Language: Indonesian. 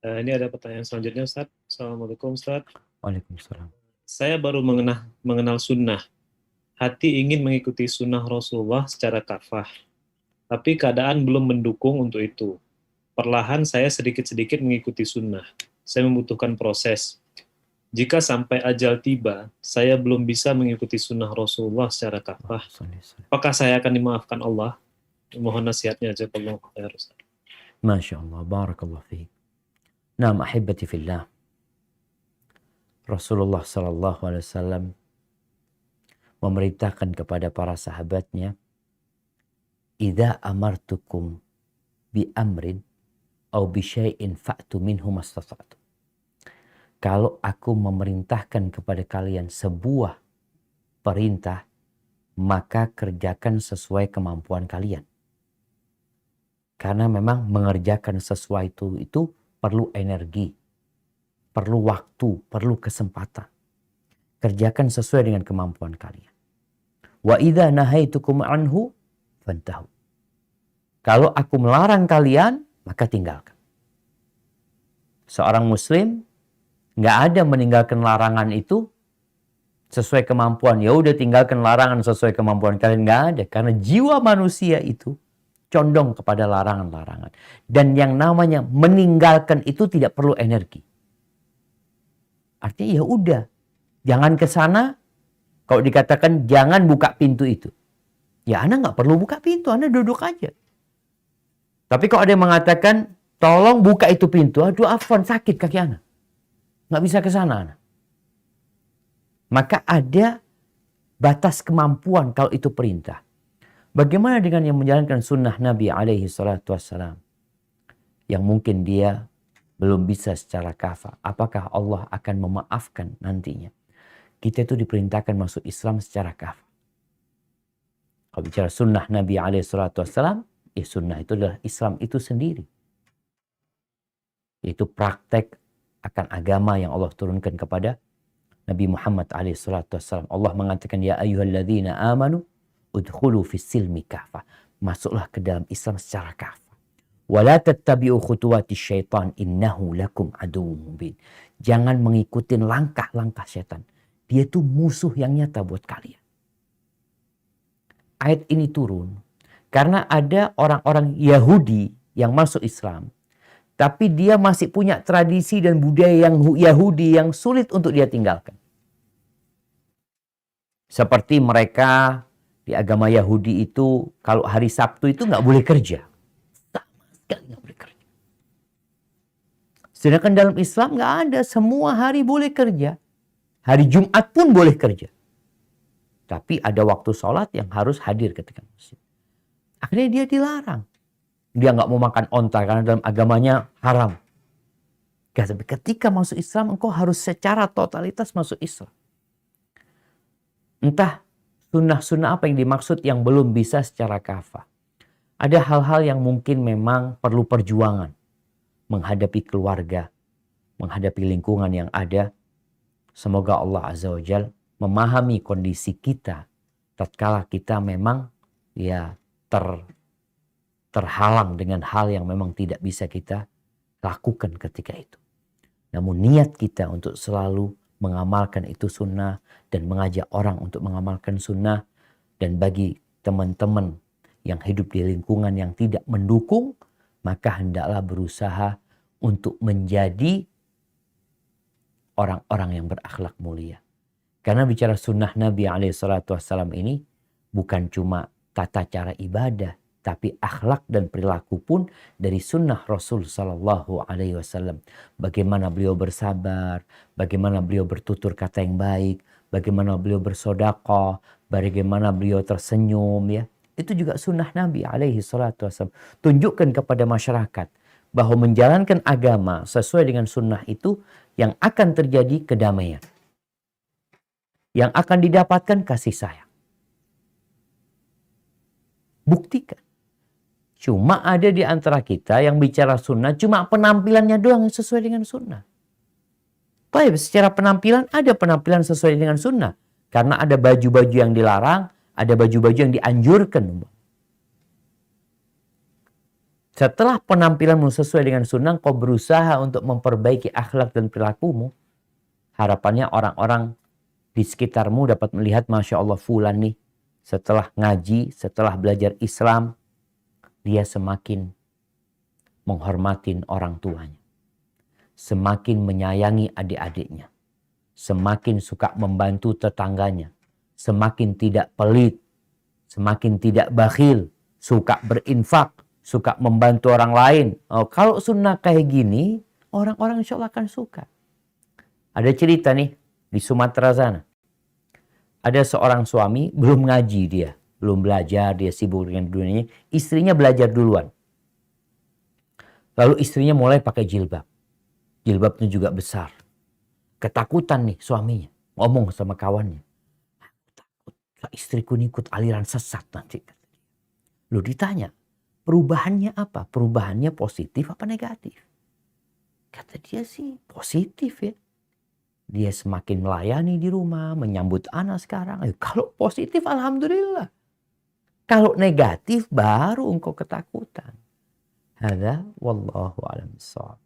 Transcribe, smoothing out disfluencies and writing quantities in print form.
Ini ada pertanyaan selanjutnya, Ustaz. Assalamualaikum, Ustaz. Waalaikumsalam. Saya baru mengenal sunnah. Hati ingin mengikuti sunnah Rasulullah secara kafah, tapi keadaan belum mendukung untuk itu. Perlahan saya sedikit-sedikit mengikuti sunnah. Saya membutuhkan proses. Jika sampai ajal tiba, saya belum bisa mengikuti sunnah Rasulullah secara kafah. Apakah saya akan dimaafkan Allah? Mohon nasihatnya, jazakallahu khair, Ustaz. Masya Allah, barakallahu fiik. Naam ahibati fillah. Rasulullah sallallahu alaihi wasallam memerintahkan kepada para sahabatnya, "Idza amartukum bi amrin aw bi syai'in fa'tu minhu mastata'tum." Kalau aku memerintahkan kepada kalian sebuah perintah, maka kerjakan sesuai kemampuan kalian. Karena memang mengerjakan sesuatu itu perlu energi, perlu waktu, perlu kesempatan. Kerjakan sesuai dengan kemampuan kalian. Wa idza nahaitukum anhu fantahu. Kalau aku melarang kalian, maka tinggalkan. Seorang muslim nggak ada meninggalkan larangan itu sesuai kemampuan. Ya udah tinggalkan larangan sesuai kemampuan kalian, nggak ada. Karena jiwa manusia itu condong kepada larangan-larangan. Dan yang namanya meninggalkan itu tidak perlu energi. Artinya ya udah, jangan ke sana. Kalau dikatakan jangan buka pintu itu, ya Anda nggak perlu buka pintu, Anda duduk aja. Tapi kalau ada yang mengatakan tolong buka itu pintu, aduh afwan sakit kaki Anda, nggak bisa ke sana Anda. Maka ada batas kemampuan kalau itu perintah. Bagaimana dengan yang menjalankan sunnah Nabi alaihi salatu wassalam? Yang mungkin dia belum bisa secara kafah. Apakah Allah akan memaafkan nantinya? Kita itu diperintahkan masuk Islam secara kafah. Kalau bicara sunnah Nabi alaihi salatu wassalam, ya sunnah itu adalah Islam itu sendiri. Yaitu praktek akan agama yang Allah turunkan kepada Nabi Muhammad alaihi salatu wassalam. Allah mengatakan, ya ayyuhalladzina amanu udkhulu fis silmi kafah. Masuklah ke dalam Islam secara kafah. Wala tattabi'u khutuwati syaitan innahu lakum aduwwum mubin. Jangan mengikuti langkah-langkah setan. Dia itu musuh yang nyata buat kalian. Ayat ini turun karena ada orang-orang Yahudi yang masuk Islam. Tapi dia masih punya tradisi dan budaya yang Yahudi yang sulit untuk dia tinggalkan. Seperti mereka di agama Yahudi itu kalau hari Sabtu itu nggak boleh kerja. Sama sekali nggak boleh kerja. Sedangkan dalam Islam nggak ada, semua hari boleh kerja. Hari Jumat pun boleh kerja. Tapi ada waktu sholat yang harus hadir ketika masjid. Akhirnya dia dilarang. Dia nggak mau makan onta karena dalam agamanya haram. Tapi ketika masuk Islam, engkau harus secara totalitas masuk Islam. Entah sunnah-sunnah apa yang dimaksud yang belum bisa secara kafah. Ada hal-hal yang mungkin memang perlu perjuangan. Menghadapi keluarga, menghadapi lingkungan yang ada. Semoga Allah Azza wa Jal memahami kondisi kita tatkala kita memang ya terhalang dengan hal yang memang tidak bisa kita lakukan ketika itu. Namun niat kita untuk selalu mengamalkan itu sunnah dan mengajak orang untuk mengamalkan sunnah. Dan bagi teman-teman yang hidup di lingkungan yang tidak mendukung, maka hendaklah berusaha untuk menjadi orang-orang yang berakhlak mulia. Karena bicara sunnah Nabi SAW ini bukan cuma tata cara ibadah, tapi akhlak dan perilaku pun dari sunnah Rasul Sallallahu Alaihi Wasallam. Bagaimana beliau bersabar, bagaimana beliau bertutur kata yang baik, bagaimana beliau bersedekah, bagaimana beliau tersenyum, ya. Itu juga sunnah Nabi Alaihi Wasallam. Tunjukkan kepada masyarakat bahwa menjalankan agama sesuai dengan sunnah itu yang akan terjadi kedamaian. Yang akan didapatkan kasih sayang. Buktikan. Cuma ada di antara kita yang bicara sunnah, cuma penampilannya doang yang sesuai dengan sunnah. Baik, secara penampilan ada penampilan sesuai dengan sunnah. Karena ada baju-baju yang dilarang, ada baju-baju yang dianjurkan. Setelah penampilanmu sesuai dengan sunnah, kau berusaha untuk memperbaiki akhlak dan perilakumu. Harapannya orang-orang di sekitarmu dapat melihat, Masya Allah, fulan nih, setelah ngaji, setelah belajar Islam, dia semakin menghormatin orang tuanya. Semakin menyayangi adik-adiknya. Semakin suka membantu tetangganya. Semakin tidak pelit. Semakin tidak bakhil. Suka berinfak. Suka membantu orang lain. Oh, kalau sunnah kayak gini, orang-orang insya Allah akan suka. Ada cerita nih di Sumatera sana. Ada seorang suami, belum ngaji dia. Belum belajar, dia sibuk dengan dunianya. Istrinya belajar duluan. Lalu istrinya mulai pakai jilbab. Jilbabnya juga besar. Ketakutan nih suaminya. Ngomong sama kawannya. Takut istriku ini ikut aliran sesat nanti. Lalu ditanya, perubahannya apa? Perubahannya positif apa negatif? Kata dia sih positif ya. Dia semakin melayani di rumah, menyambut anak sekarang. Kalau positif alhamdulillah. Kalau negatif baru engkau ketakutan. Hadza wallahu a'lam bishawab.